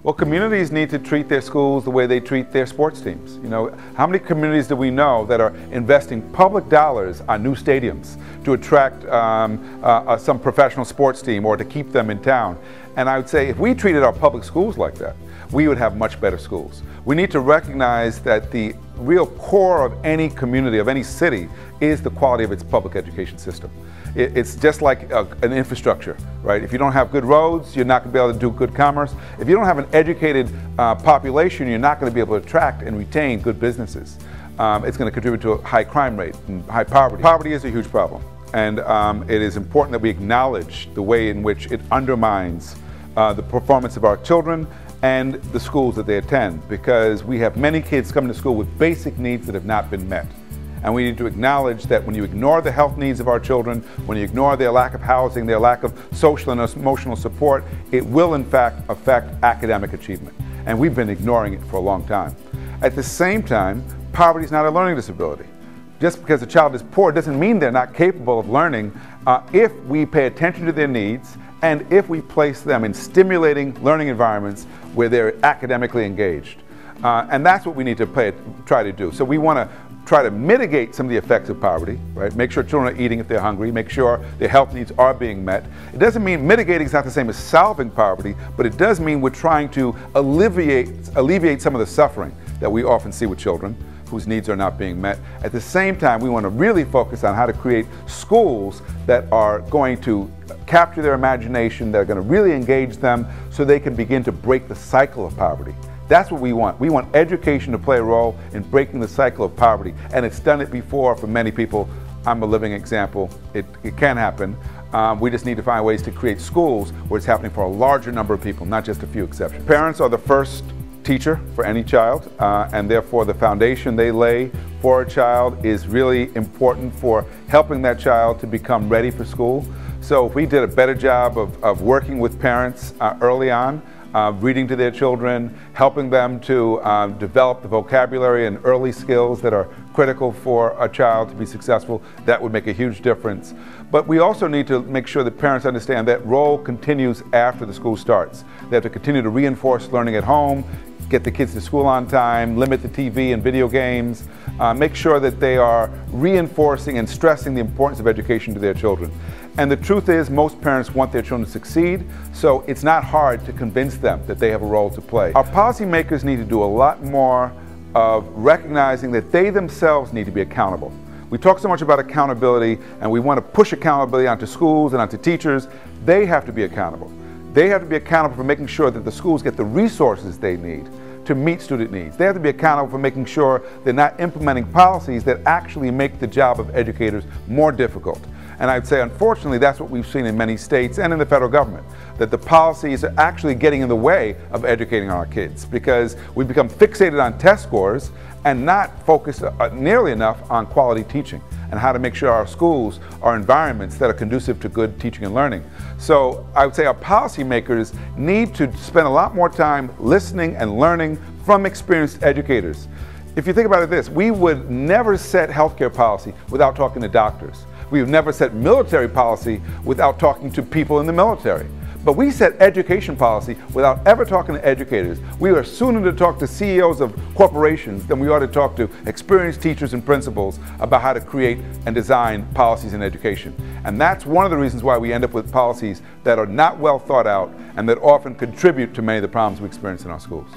Well, communities need to treat their schools the way they treat their sports teams. You know, how many communities do we know that are investing public dollars on new stadiums to attract some professional sports team or to keep them in town? And I would say if we treated our public schools like that, we would have much better schools. We need to recognize that the real core of any community, of any city, is the quality of its public education system. It's just like an infrastructure, right? If you don't have good roads, you're not going to be able to do good commerce. If you don't have an educated population, you're not going to be able to attract and retain good businesses. It's going to contribute to a high crime rate and high poverty. Poverty is a huge problem, and it is important that we acknowledge the way in which it undermines the performance of our children and the schools that they attend, because we have many kids coming to school with basic needs that have not been met. And we need to acknowledge that when you ignore the health needs of our children, when you ignore their lack of housing, their lack of social and emotional support, it will in fact affect academic achievement. And we've been ignoring it for a long time. At the same time, poverty is not a learning disability. Just because a child is poor doesn't mean they're not capable of learning if we pay attention to their needs and if we place them in stimulating learning environments where they're academically engaged. And that's what we need to try to do. So we want to try to mitigate some of the effects of poverty, right? Make sure children are eating if they're hungry, make sure their health needs are being met. It doesn't mean mitigating is not the same as solving poverty, but it does mean we're trying to alleviate some of the suffering that we often see with children whose needs are not being met. At the same time, we want to really focus on how to create schools that are going to capture their imagination, that are going to really engage them so they can begin to break the cycle of poverty. That's what we want. We want education to play a role in breaking the cycle of poverty, and it's done it before for many people. I'm a living example. It can happen. We just need to find ways to create schools where it's happening for a larger number of people, not just a few exceptions. Parents are the first teacher for any child, and therefore the foundation they lay for a child is really important for helping that child to become ready for school. So if we did a better job of working with parents early on, reading to their children, helping them to develop the vocabulary and early skills that are critical for a child to be successful, that would make a huge difference. But we also need to make sure that parents understand that role continues after the school starts. They have to continue to reinforce learning at home, get the kids to school on time, limit the TV and video games, make sure that they are reinforcing and stressing the importance of education to their children. And the truth is, most parents want their children to succeed, so it's not hard to convince them that they have a role to play. Our policymakers need to do a lot more of recognizing that they themselves need to be accountable. We talk so much about accountability, and we want to push accountability onto schools and onto teachers. They have to be accountable. They have to be accountable for making sure that the schools get the resources they need to meet student needs. They have to be accountable for making sure they're not implementing policies that actually make the job of educators more difficult. And I'd say, unfortunately, that's what we've seen in many states and in the federal government, that the policies are actually getting in the way of educating our kids because we've become fixated on test scores and not focused nearly enough on quality teaching and how to make sure our schools are environments that are conducive to good teaching and learning. So I would say our policymakers need to spend a lot more time listening and learning from experienced educators. If you think about it this, we would never set healthcare policy without talking to doctors. We would never set military policy without talking to people in the military. But we set education policy without ever talking to educators. We are sooner to talk to CEOs of corporations than we ought to talk to experienced teachers and principals about how to create and design policies in education. And that's one of the reasons why we end up with policies that are not well thought out and that often contribute to many of the problems we experience in our schools.